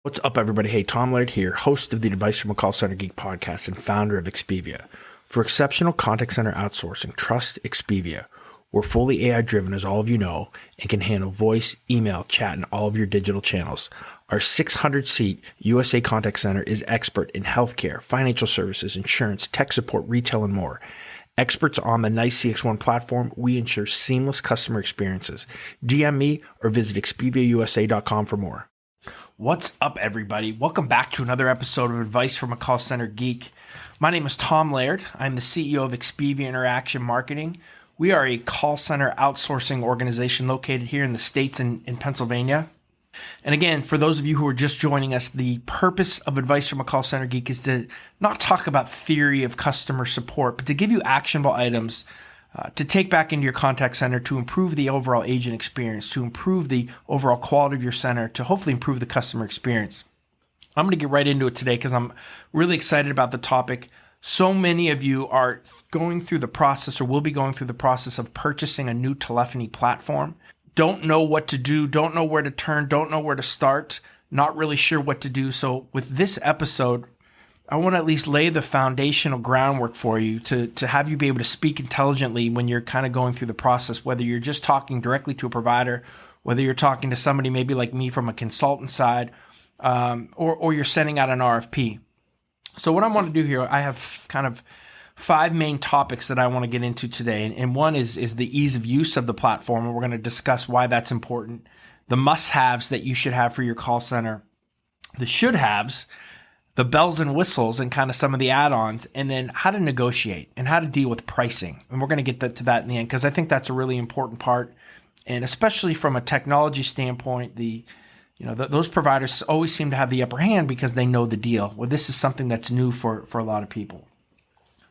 What's up, everybody? Hey, Tom Laird here, host of the Advice from a Call Center Geek podcast and founder of Expivia. For exceptional contact center outsourcing, trust Expivia. We're fully AI-driven, as all of you know, and can handle voice, email, chat, and all of your digital channels. Our 600-seat USA contact center is expert in healthcare, financial services, insurance, tech support, retail, and more. Experts on the NICE CX1 platform, we ensure seamless customer experiences. DM me or visit expiviausa.com for more. What's up, everybody? Welcome back to another episode of Advice from a Call Center Geek. My name is Tom Laird. I'm the CEO of Expivia Interaction Marketing. We are a call center outsourcing organization located here in the States and in Pennsylvania. And again, for those of you who are just joining us, the purpose of Advice from a Call Center Geek is to not talk about theory of customer support, but to give you actionable items to take back into your contact center to improve the overall agent experience, to improve the overall quality of your center, to hopefully improve the customer experience. I'm going to get right into it today because I'm really excited about the topic. So many of you are going through the process or will be going through the process of purchasing a new telephony platform. Don't know what to do, don't know where to turn, don't know where to start, not really sure what to do. So with this episode, I want to at least lay the foundational groundwork for you to have you be able to speak intelligently when you're kind of going through the process, whether you're just talking directly to a provider, whether you're talking to somebody maybe like me from a consultant side, or you're sending out an RFP. So what I want to do here, I have kind of 5 main topics that I want to get into today. And one is the ease of use of the platform, and we're going to discuss why that's important, the must-haves that you should have for your call center, the should-haves, the bells and whistles and kind of some of the add-ons, and then how to negotiate and how to deal with pricing. And we're going to get to that in the end because I think that's a really important part. And especially from a technology standpoint, those providers always seem to have the upper hand because they know the deal. Well, this is something that's new for a lot of people.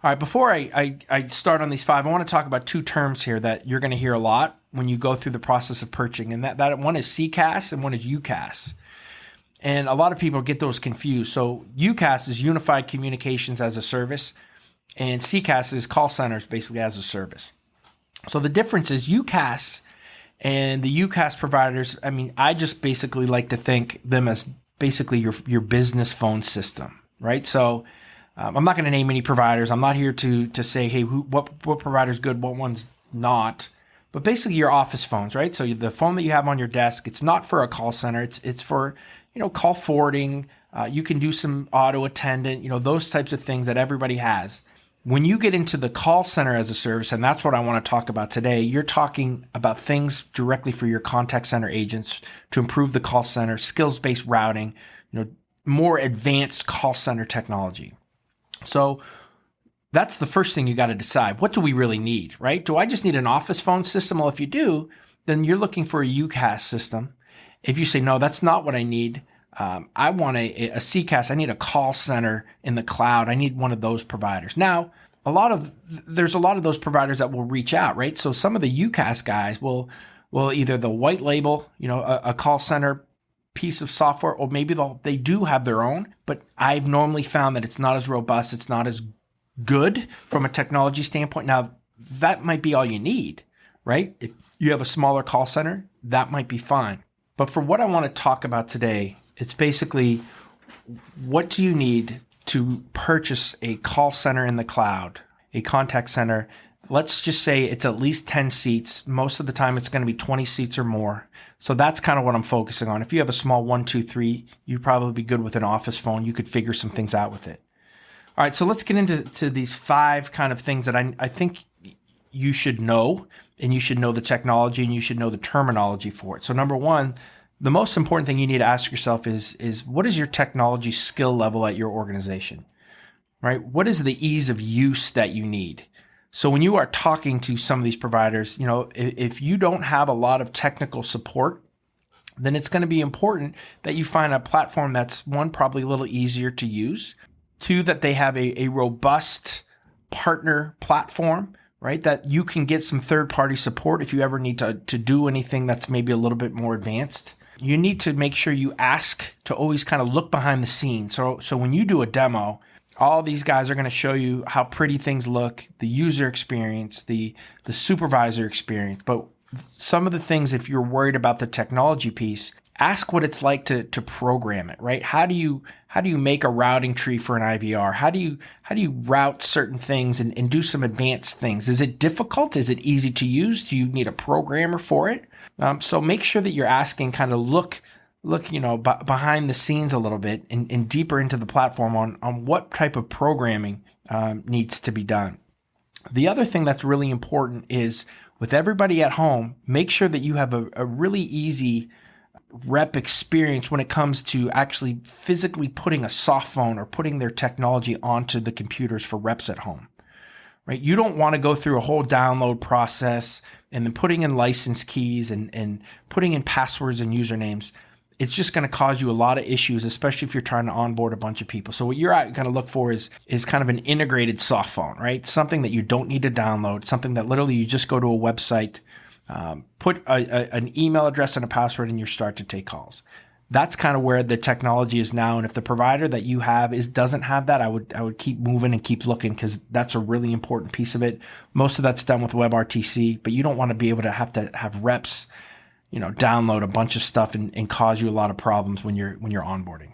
All right, before I start on these 5, I want to talk about 2 terms here that you're going to hear a lot when you go through the process of purchasing. And that one is CCaaS and one is UCaaS. And a lot of people get those confused. So UCaaS is Unified Communications as a Service, and CCaaS is call centers basically as a service. So the difference is UCaaS and the UCaaS providers, I just basically like to think them as basically your business phone system, right? So I'm not going to name any providers. I'm not here to say, hey, what provider's good, what one's not. But basically your office phones, right? So the phone that you have on your desk, it's not for a call center. It's for call forwarding. You can do some auto attendant, those types of things that everybody has. When you get into the call center as a service, and that's what I want to talk about today, you're talking about things directly for your contact center agents to improve the call center, skills-based routing, more advanced call center technology. So that's the first thing you got to decide. What do we really need, right? Do I just need an office phone system? Well, if you do, then you're looking for a UCaaS system. If you say, no, that's not what I need, I want a CCaaS, I need a call center in the cloud, I need one of those providers. Now, there's a lot of those providers that will reach out, right? So some of the UCaaS guys will either the white label, a call center piece of software, or maybe they do have their own, but I've normally found that it's not as robust, it's not as good from a technology standpoint. Now, that might be all you need, right? If you have a smaller call center, that might be fine. But for what I want to talk about today, it's basically what do you need to purchase a call center in the cloud, a contact center. Let's just say it's at least 10 seats. Most of the time it's going to be 20 seats or more. So that's kind of what I'm focusing on. If you have a small 1, 2, 3, you'd probably be good with an office phone. You could figure some things out with it. All right, so let's get into these 5 kind of things that I think you should know, and you should know the technology and you should know the terminology for it. So number 1, the most important thing you need to ask yourself is what is your technology skill level at your organization, right? What is the ease of use that you need? So when you are talking to some of these providers, if you don't have a lot of technical support, then it's going to be important that you find a platform that's, 1, probably a little easier to use, 2, that they have a robust partner platform, right? That you can get some third-party support if you ever need to do anything that's maybe a little bit more advanced. You need to make sure you ask to always kind of look behind the scenes. So when you do a demo, all these guys are going to show you how pretty things look, the user experience, the supervisor experience. But some of the things, if you're worried about the technology piece, ask what it's like to program it, right? How do you make a routing tree for an IVR? How do you route certain things and do some advanced things? Is it difficult? Is it easy to use? Do you need a programmer for it? So make sure that you're asking, kind of look, behind the scenes a little bit and deeper into the platform on what type of programming needs to be done. The other thing that's really important is, with everybody at home, make sure that you have a really easy rep experience when it comes to actually physically putting a soft phone or putting their technology onto the computers for reps at home, right? You don't want to go through a whole download process and then putting in license keys and putting in passwords and usernames. It's just going to cause you a lot of issues, especially if you're trying to onboard a bunch of people. So what you're going to look for is kind of an integrated soft phone, right? Something that you don't need to download, something that literally you just go to a website, put an email address and a password, and you start to take calls. That's kind of where the technology is now. And if the provider that you have doesn't have that, I would keep moving and keep looking, because that's a really important piece of it. Most of that's done with WebRTC, but you don't want to be able to have reps, download a bunch of stuff and cause you a lot of problems when you're onboarding.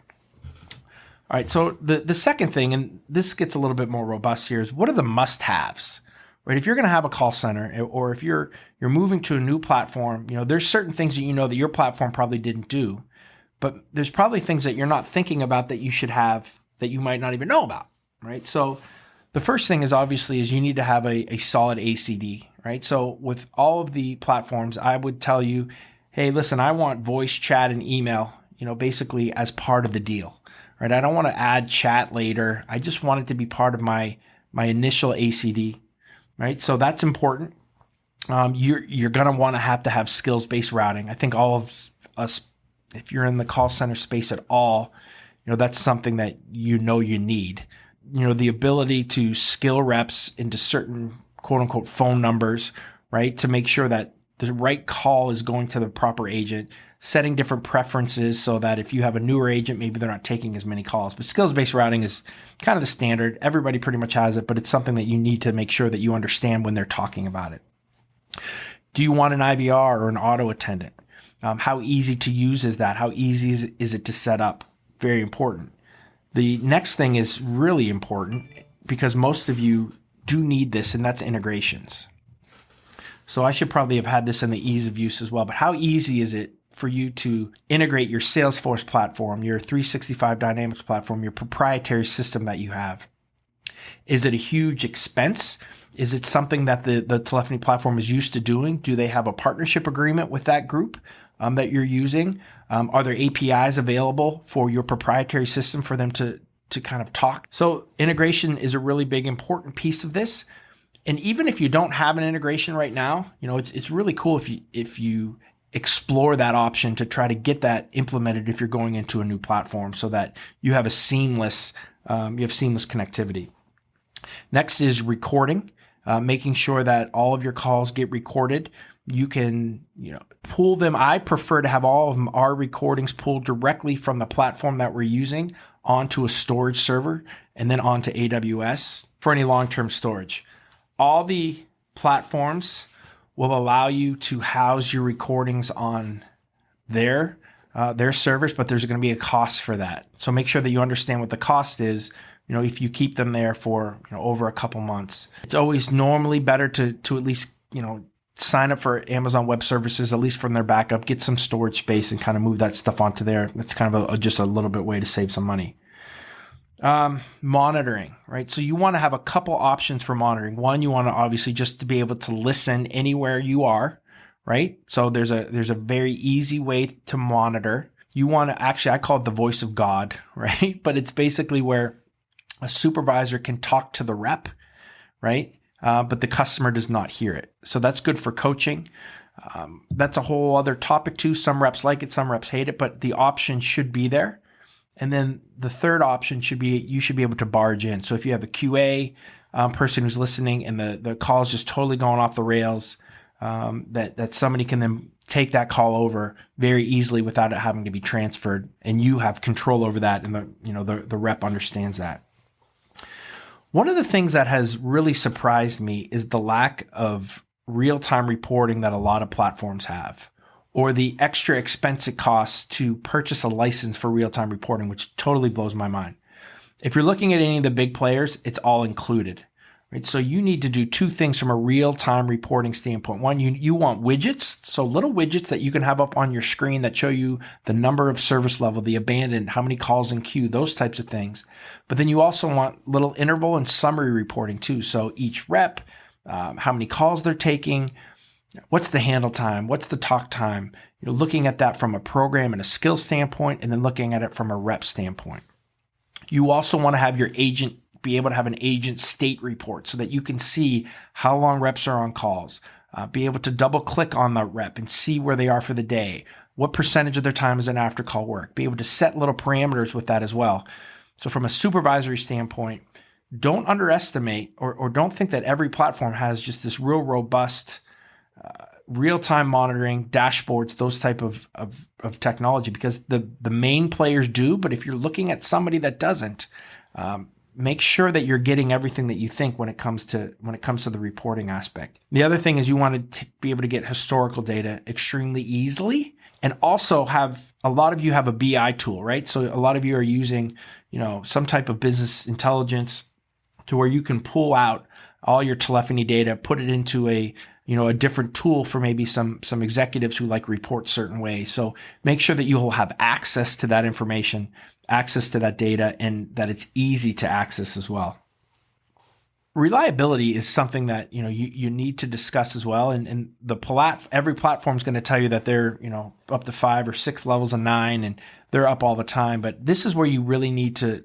All right. So the second thing, and this gets a little bit more robust here, is what are the must-haves, right? If you're going to have a call center, or if you're moving to a new platform, there's certain things that your platform probably didn't do, but there's probably things that you're not thinking about that you should have that you might not even know about, right? So the first thing is you need to have a solid ACD, right? So with all of the platforms, I would tell you, hey, listen, I want voice, chat, and email, basically as part of the deal, right? I don't want to add chat later. I just want it to be part of my initial ACD, right? So that's important. You're going to want to have skills-based routing. I think all of us, if you're in the call center space at all, that's something that you need. The ability to skill reps into certain quote unquote phone numbers, right? To make sure that the right call is going to the proper agent, setting different preferences so that if you have a newer agent, maybe they're not taking as many calls. But skills-based routing is kind of the standard. Everybody pretty much has it, but it's something that you need to make sure that you understand when they're talking about it. Do you want an IVR or an auto attendant? How easy to use is that? How easy is it to set up? Very important. The next thing is really important, because most of you do need this, and that's integrations. So I should probably have had this in the ease of use as well, but how easy is it for you to integrate your Salesforce platform, your 365 Dynamics platform, your proprietary system that you have? Is it a huge expense? Is it something that the telephony platform is used to doing? Do they have a partnership agreement with that group that you're using? Are there APIs available for your proprietary system for them to kind of talk? So integration is a really big, important piece of this. And even if you don't have an integration right now, it's really cool if you explore that option to try to get that implemented if you're going into a new platform, so that you have seamless connectivity. Next is recording, making sure that all of your calls get recorded. You can, pull them. I prefer to have all of our recordings pulled directly from the platform that we're using onto a storage server and then onto AWS for any long-term storage. All the platforms will allow you to house your recordings on their servers, but there's going to be a cost for that. So make sure that you understand what the cost is. If you keep them there for over a couple months, it's always normally better to at least sign up for Amazon Web Services, at least from their backup, get some storage space and kind of move that stuff onto there. That's kind of just a little bit way to save some money. Monitoring, right? So you want to have a couple options for monitoring. One, you want to obviously just to be able to listen anywhere you are, right? So there's a very easy way to monitor. You want to I call it the voice of God, right? But it's basically where a supervisor can talk to the rep, right? But the customer does not hear it. So that's good for coaching. That's a whole other topic too. Some reps like it, some reps hate it, but the option should be there. And then the third option should be, you should be able to barge in. So if you have a QA person who's listening and the call is just totally going off the rails, that somebody can then take that call over very easily without it having to be transferred, and you have control over that, and the rep understands that. One of the things that has really surprised me is the lack of real-time reporting that a lot of platforms have, or the extra expense it costs to purchase a license for real-time reporting, which totally blows my mind. If you're looking at any of the big players, it's all included. Right? So you need to do two things from a real-time reporting standpoint. One, you want widgets, so little widgets that you can have up on your screen that show you the number of service level, the abandoned, how many calls in queue, those types of things. But then you also want little interval and summary reporting too. So each rep, how many calls they're taking, what's the handle time, what's the talk time, looking at that from a program and a skill standpoint, and then looking at it from a rep standpoint. You also want to have your agent be able to have an agent state report so that you can see how long reps are on calls, be able to double click on the rep and see where they are for the day, what percentage of their time is in after call work, be able to set little parameters with that as well. So from a supervisory standpoint, don't underestimate or don't think that every platform has just this real robust real-time monitoring, dashboards, those type of technology, because the main players do. But if you're looking at somebody that doesn't, make sure that you're getting everything that you think when it comes to the reporting aspect. The other thing is you want to be able to get historical data extremely easily, and also a lot of you have a BI tool, right? So a lot of you are using, some type of business intelligence to where you can pull out all your telephony data, put it into a different tool for maybe some executives who like report certain ways. So make sure that you will have access to that information, access to that data, and that it's easy to access as well. Reliability is something that, you need to discuss as well. And every platform is going to tell you that they're, up to 5 or 6 levels of 9 and they're up all the time. But this is where you really need to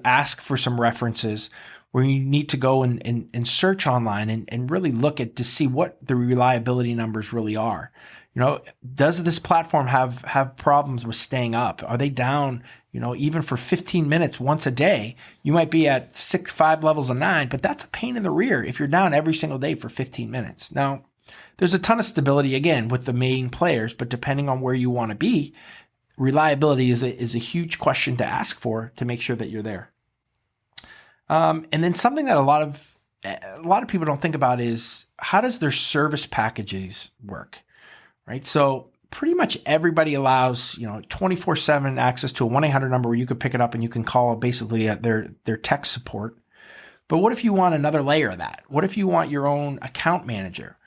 ask for some references, where you need to go and search online and really look to see what the reliability numbers really are. Does this platform have problems with staying up? Are they down, even for 15 minutes once a day? You might be at 5 levels of 9, but that's a pain in the rear if you're down every single day for 15 minutes. Now, there's a ton of stability, again, with the main players, but depending on where you want to be, reliability is a huge question to ask for to make sure that you're there. And then something that a lot of people don't think about is, how does their service packages work, right? So pretty much everybody allows 24/7 access to a 1-800 number where you could pick it up and you can call basically at their tech support. But what if you want another layer of that? What if you want your own account manager?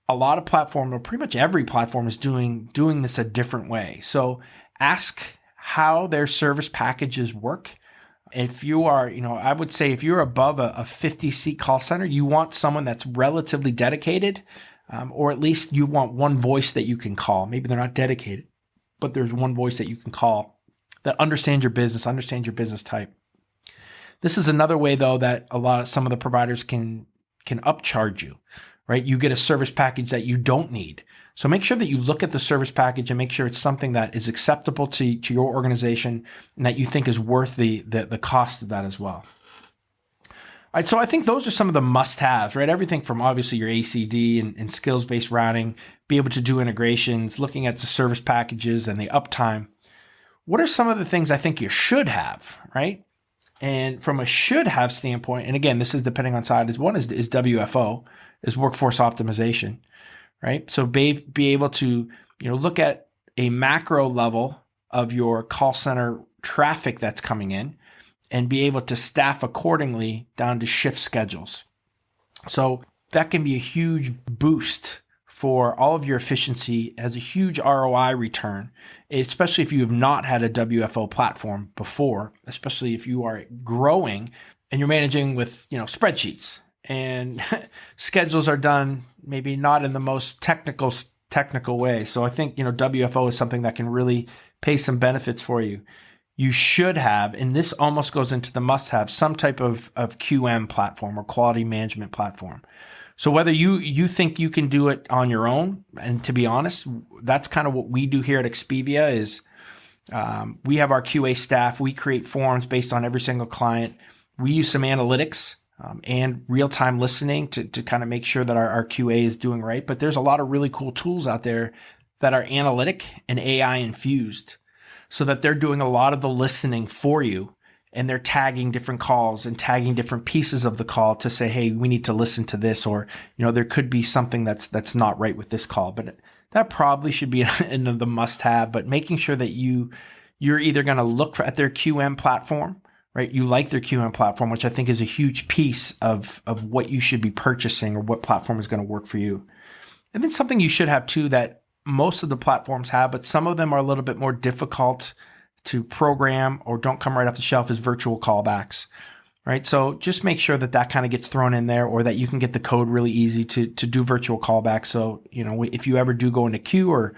A lot of platforms, or pretty much every platform, is doing this a different way. So ask how their service packages work. If you are, I would say if you're above a 50-seat call center, you want someone that's relatively dedicated, or at least you want one voice that you can call. Maybe they're not dedicated, but there's one voice that you can call that understands your business type. This is another way, though, that some of the providers can upcharge you, right? You get a service package that you don't need. So make sure that you look at the service package and make sure it's something that is acceptable to your organization and that you think is worth the cost of that as well. All right, so I think those are some of the must-haves, right? Everything from obviously your ACD and skills-based routing, be able to do integrations, looking at the service packages and the uptime. What are some of the things I think you should have, right? And from a should-have standpoint, and again, this is depending on side, is WFO, is workforce optimization. Right. So be able to, look at a macro level of your call center traffic that's coming in and be able to staff accordingly down to shift schedules. So that can be a huge boost for all of your efficiency, has a huge ROI return, especially if you have not had a WFO platform before, especially if you are growing and you're managing with, spreadsheets. And schedules are done maybe not in the most technical way. So I think, WFO is something that can really pay some benefits for you. You should have, and this almost goes into the must-have, some type of QM platform or quality management platform. So whether you think you can do it on your own, and to be honest, that's kind of what we do here at Expivia is we have our QA staff. We create forms based on every single client. We use some analytics and real-time listening to kind of make sure that our QA is doing right. But there's a lot of really cool tools out there that are analytic and AI infused so that they're doing a lot of the listening for you, and they're tagging different calls and tagging different pieces of the call to say, hey, we need to listen to this, or, there could be something that's not right with this call. But that probably should be in the must-have, but making sure that you're either going to look at their QM platform, right? You like their QM platform, which I think is a huge piece of what you should be purchasing or what platform is going to work for you. And then something you should have too that most of the platforms have, but some of them are a little bit more difficult to program or don't come right off the shelf is virtual callbacks, right? So just make sure that kind of gets thrown in there, or that you can get the code really easy to do virtual callbacks. So, if you ever do go into queue or,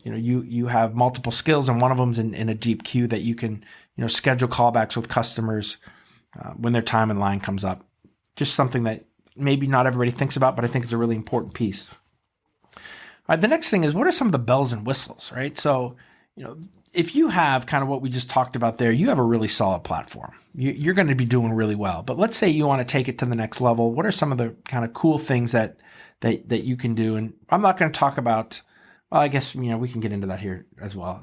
you have multiple skills and one of them's in a deep queue, that you can, schedule callbacks with customers when their time in line comes up. Just something that maybe not everybody thinks about, but I think it's a really important piece. All right, the next thing is, what are some of the bells and whistles, right? So, if you have kind of what we just talked about there, you have a really solid platform. You're going to be doing really well. But let's say you want to take it to the next level. What are some of the kind of cool things that you can do? And I'm not going to talk about, well, I guess, we can get into that here as well.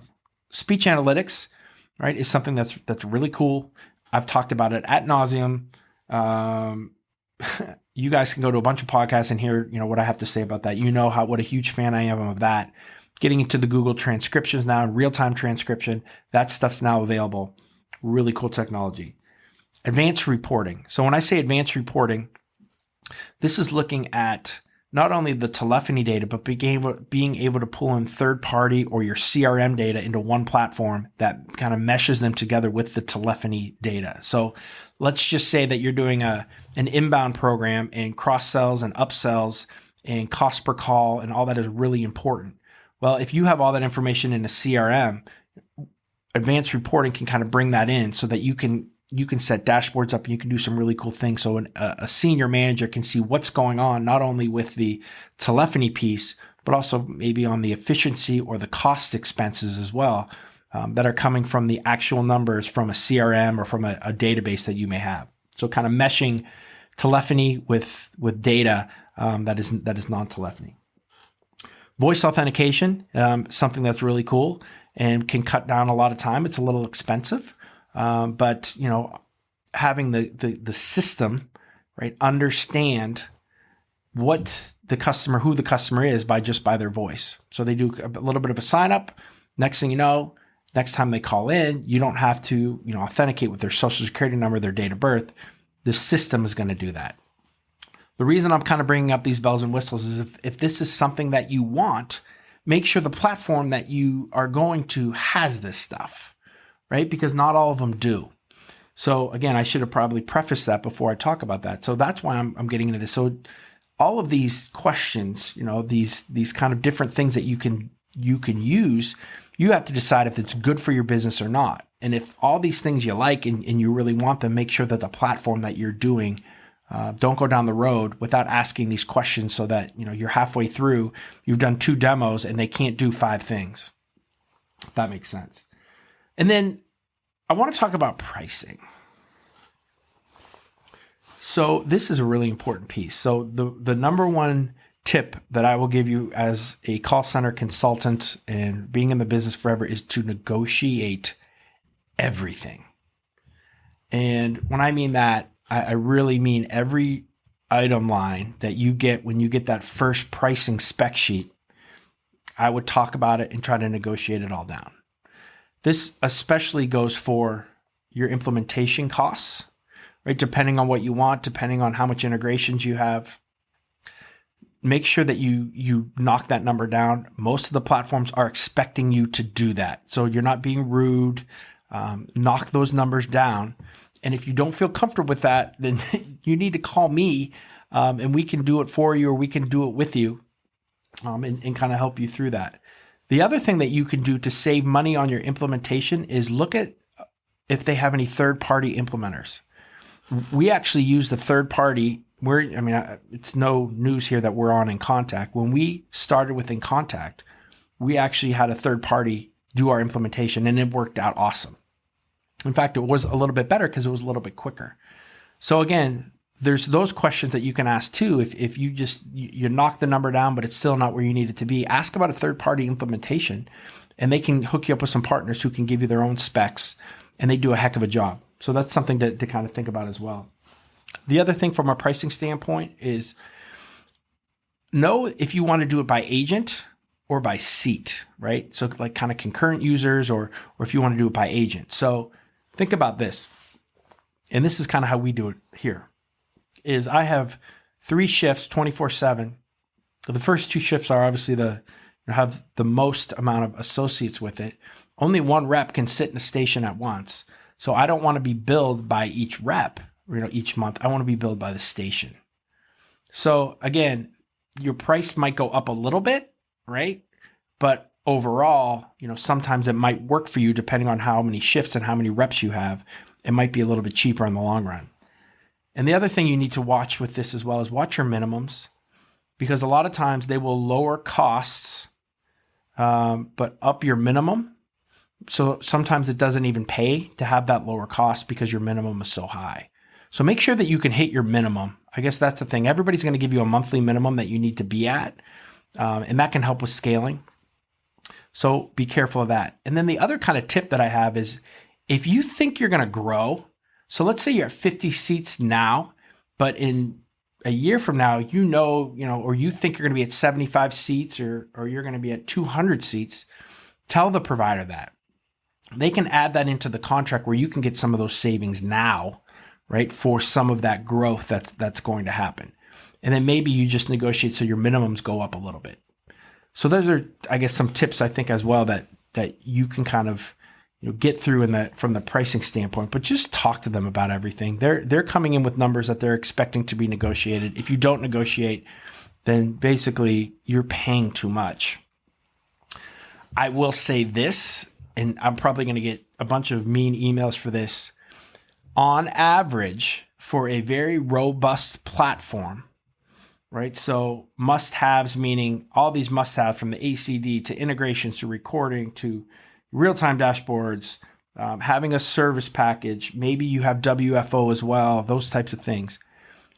Speech analytics, right, is something that's really cool. I've talked about it ad nauseum. You guys can go to a bunch of podcasts and hear, what I have to say about that. What a huge fan I am of that. Getting into the Google transcriptions now, and real-time transcription, that stuff's now available. Really cool technology. Advanced reporting. So when I say advanced reporting, this is looking at not only the telephony data, but being able to pull in third-party or your CRM data into one platform that kind of meshes them together with the telephony data. So let's just say that you're doing an inbound program, and cross-sells and upsells and cost per call and all that is really important. Well, if you have all that information in a CRM, advanced reporting can kind of bring that in so that you can set dashboards up and you can do some really cool things. So a senior manager can see what's going on, not only with the telephony piece, but also maybe on the efficiency or the cost expenses as well, that are coming from the actual numbers from a CRM or from a database that you may have. So kind of meshing telephony with data that is non-telephony. Voice authentication, something that's really cool and can cut down a lot of time. It's a little expensive, but having the system, right, understand who the customer is by their voice. So they do a little bit of a sign up. Next thing you know, next time they call in, you don't have to authenticate with their social security number, their date of birth. The system is going to do that. The reason I'm kind of bringing up these bells and whistles is if this is something that you want, make sure the platform that you are going to has this stuff, right? Because not all of them do. So again, I should have probably prefaced that before I talk about that. So that's why I'm getting into this. So all of these questions, these kind of different things that you can use, you have to decide if it's good for your business or not. And if all these things you like and you really want them, make sure that the platform that you're doing, don't go down the road without asking these questions so that, you're halfway through, you've done 2 demos and they can't do 5 things. If that makes sense. And then I want to talk about pricing. So this is a really important piece. So the number one tip that I will give you as a call center consultant and being in the business forever is to negotiate everything. And when I mean that, I really mean every item line that you get when you get that first pricing spec sheet. I would talk about it and try to negotiate it all down. This especially goes for your implementation costs, right? Depending on what you want, depending on how much integrations you have. Make sure that you knock that number down. Most of the platforms are expecting you to do that. So you're not being rude. Knock those numbers down. And if you don't feel comfortable with that, then you need to call me and we can do it for you, or we can do it with you and kind of help you through that. The other thing that you can do to save money on your implementation is look at if they have any third-party implementers. We actually use the third-party. It's no news here that we're on InContact. When we started with InContact, we actually had a third-party do our implementation, and it worked out awesome. In fact, it was a little bit better because it was a little bit quicker. So again, there's those questions that you can ask too. If you knock the number down, but it's still not where you need it to be, ask about a third-party implementation, and they can hook you up with some partners who can give you their own specs, and they do a heck of a job. So that's something to kind of think about as well. The other thing from a pricing standpoint is know if you want to do it by agent or by seat, right? So like kind of concurrent users or if you want to do it by agent. So think about this. And this is kind of how we do it here is I have 3 shifts 24/7. So the first 2 shifts are obviously have the most amount of associates with it. Only 1 rep can sit in a station at once. So I don't want to be billed by each rep, each month. I want to be billed by the station. So again, your price might go up a little bit, right? But overall, sometimes it might work for you depending on how many shifts and how many reps you have. It might be a little bit cheaper in the long run. And the other thing you need to watch with this as well is watch your minimums, because a lot of times they will lower costs, but up your minimum. So sometimes it doesn't even pay to have that lower cost because your minimum is so high. So make sure that you can hit your minimum. I guess that's the thing. Everybody's going to give you a monthly minimum that you need to be at, and that can help with scaling. So be careful of that. And then the other kind of tip that I have is if you think you're going to grow, so let's say you're at 50 seats now, but in a year from now, or you think you're going to be at 75 seats or you're going to be at 200 seats, tell the provider that. They can add that into the contract where you can get some of those savings now, right, for some of that growth that's going to happen. And then maybe you just negotiate so your minimums go up a little bit. So those are, I guess, some tips I think as well that you can kind of get through from the pricing standpoint, but just talk to them about everything. They're coming in with numbers that they're expecting to be negotiated. If you don't negotiate, then basically you're paying too much. I will say this, and I'm probably going to get a bunch of mean emails for this. On average, for a very robust platform, right? So must-haves, meaning all these must-haves from the ACD to integrations to recording to real-time dashboards, having a service package, maybe you have WFO as well, those types of things.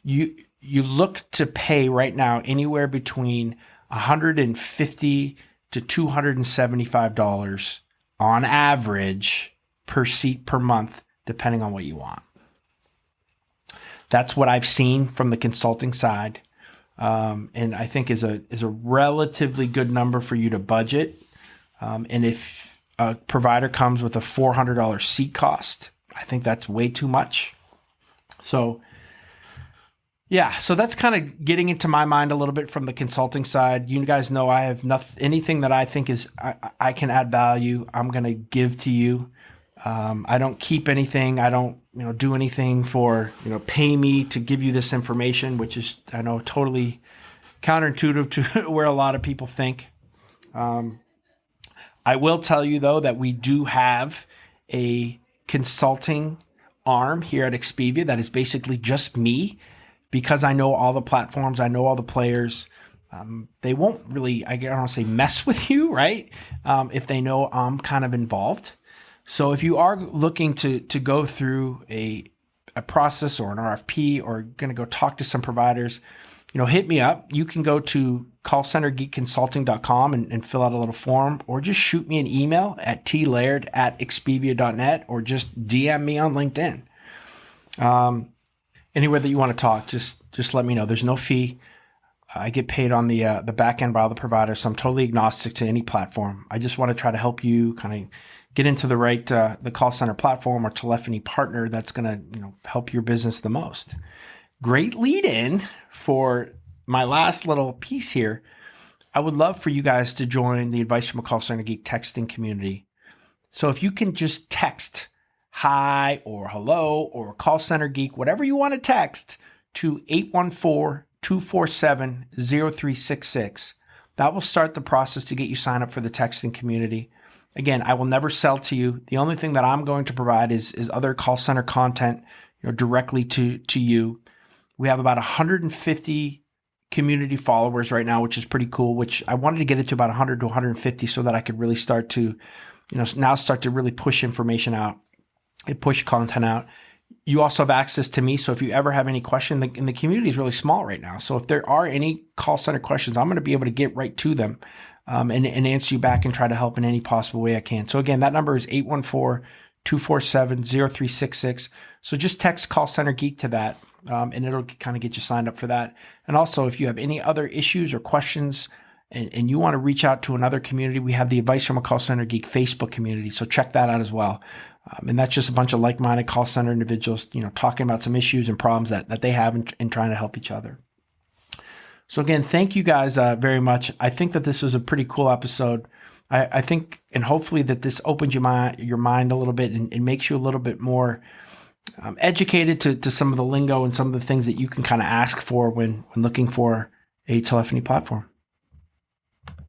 You look to pay right now anywhere between $150 to $275 on average per seat per month, depending on what you want. That's what I've seen from the consulting side, and I think is a relatively good number for you to budget. And if a provider comes with a $400 seat cost, I think that's way too much. So so that's kind of getting into my mind a little bit from the consulting side. You guys know I have anything that I think is I can add value, I'm going to give to you. I don't keep anything. I don't do anything for pay me to give you this information, which is, I know, totally counterintuitive to where a lot of people think. I will tell you, though, that we do have a consulting arm here at Expivia that is basically just me, because I know all the platforms, I know all the players. They won't really, I don't want to say mess with you, right? If they know I'm kind of involved. So if you are looking to go through a process or an RFP or going to go talk to some providers, hit me up. You can go to callcentergeekconsulting.com and fill out a little form, or just shoot me an email at tlaird@expivia.net, or just DM me on LinkedIn. Anywhere that you want to talk, just let me know. There's no fee. I get paid on the back end by all the providers, so I'm totally agnostic to any platform. I just want to try to help you kind of get into the right the call center platform or telephony partner that's going to help your business the most. Great lead in for my last little piece here. I would love for you guys to join the Advice from a Call Center Geek texting community. So if you can just text hi or hello or call center geek, whatever you want to text, to 814-247-0366, that will start the process to get you signed up for the texting community. Again, I will never sell to you. The only thing that I'm going to provide is other call center content, directly to you. We have about 150 community followers right now, which is pretty cool, which I wanted to get it to about 100 to 150 so that I could really start to, really push information out and push content out. You also have access to me. So if you ever have any question, and the community is really small right now. So if there are any call center questions, I'm going to be able to get right to them and answer you back and try to help in any possible way I can. So again, that number is 247-0366. So just text Call Center Geek to that, and it'll kind of get you signed up for that. And also, if you have any other issues or questions and you want to reach out to another community, we have the Advice from a Call Center Geek Facebook community. So check that out as well. And that's just a bunch of like-minded call center individuals, talking about some issues and problems that they have and trying to help each other. So again, thank you guys very much. I think that this was a pretty cool episode. I think, and hopefully that this opens your mind a little bit and makes you a little bit more educated to some of the lingo and some of the things that you can kind of ask for when looking for a telephony platform.